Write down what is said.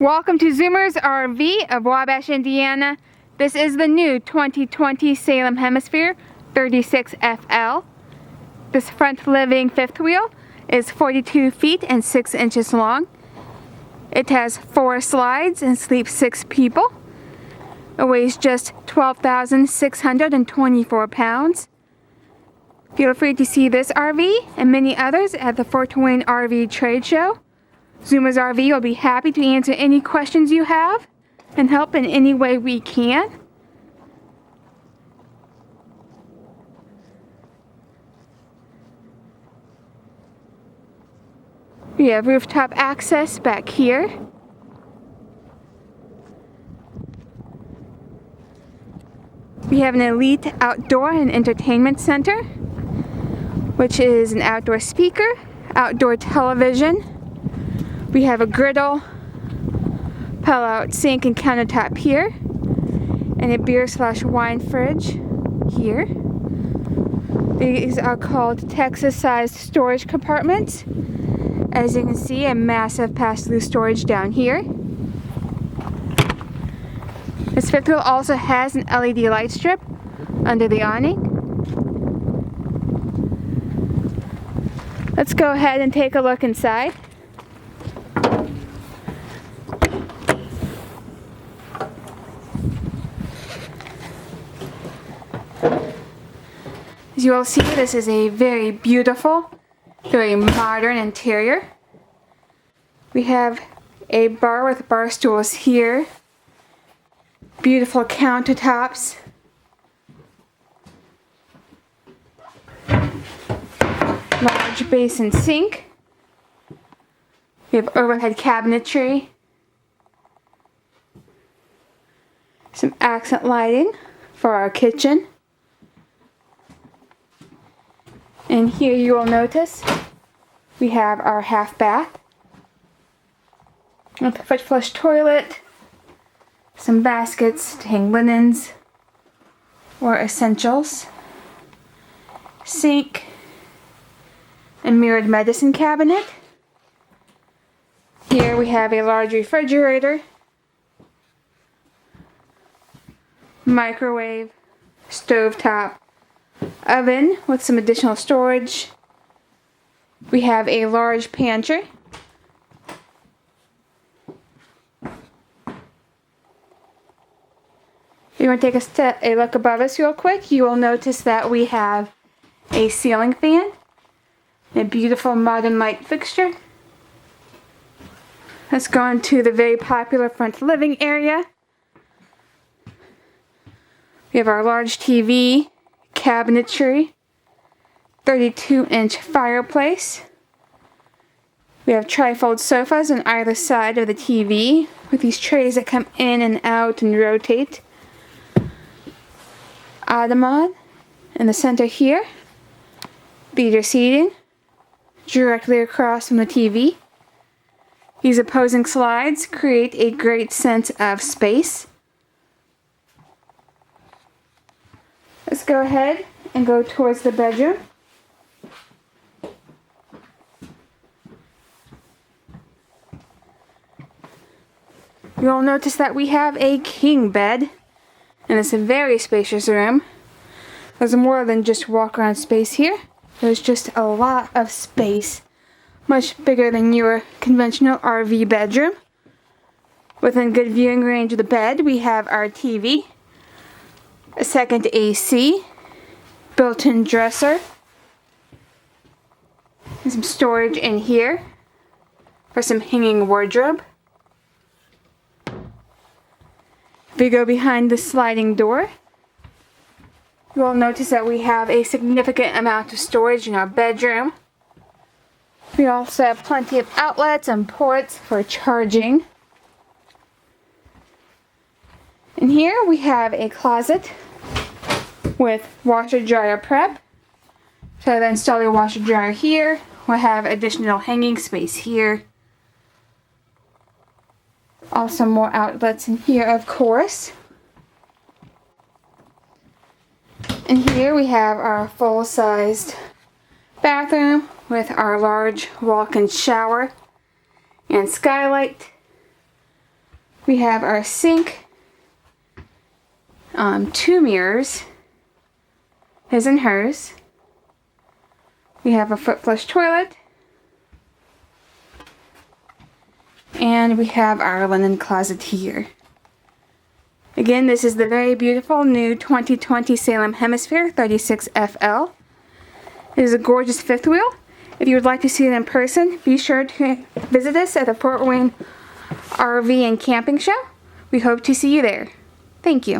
Welcome to Zoomer's RV of Wabash, Indiana. This is the new 2020 Salem Hemisphere 36FL. This front living fifth wheel is 42 feet and 6 inches long. It has 4 slides and sleeps 6 people. It weighs just 12,624 pounds. Feel free to see this RV and many others at the Fort Wayne RV Trade Show. Zoomer's RV will be happy to answer any questions you have and help in any way we can. We have rooftop access back here. We have an elite outdoor and entertainment center, which is an outdoor speaker, outdoor television. We have a griddle, pull-out sink and countertop here, and a beer/wine fridge here. These are called Texas-sized storage compartments. As you can see, a massive pass-through storage down here. This fifth wheel also has an LED light strip under the awning. Let's go ahead and take a look inside. As you all see, this is a very beautiful, very modern interior. We have a bar with bar stools here, beautiful countertops, large basin sink. We have overhead cabinetry, some accent lighting for our kitchen. And here you will notice we have our half bath with a foot flush toilet, some baskets to hang linens or essentials, sink, and mirrored medicine cabinet. Here we have a large refrigerator, microwave, stovetop, oven with some additional storage. We have a large pantry. If you want to take a look above us real quick, you will notice that we have a ceiling fan, a beautiful modern light fixture. Let's go into the very popular front living area. We have our large TV, cabinetry, 32-inch fireplace. We have trifold sofas on either side of the TV with these trays that come in and out and rotate. Ottoman in the center here. Theater seating directly across from the TV. These opposing slides create a great sense of space. Let's go ahead and go towards the bedroom. You'll notice that we have a king bed, and it's a very spacious room. There's more than just walk-around space here. There's just a lot of space, much bigger than your conventional RV bedroom. Within good viewing range of the bed, we have our TV, a second AC, built-in dresser, and some storage in here for some hanging wardrobe. If we go behind the sliding door, you will notice that we have a significant amount of storage in our bedroom. We also have plenty of outlets and ports for charging. And here we have a closet with washer dryer prep. So then install your washer dryer here. We'll have additional hanging space here. Also more outlets in here, of course. And here we have our full-sized bathroom with our large walk-in shower and skylight. We have our sink, 2 mirrors, his and hers. We have a foot flush toilet. And we have our linen closet here. Again, this is the very beautiful new 2020 Salem Hemisphere 36FL. It is a gorgeous fifth wheel. If you would like to see it in person, be sure to visit us at the Fort Wayne RV and Camping Show. We hope to see you there. Thank you.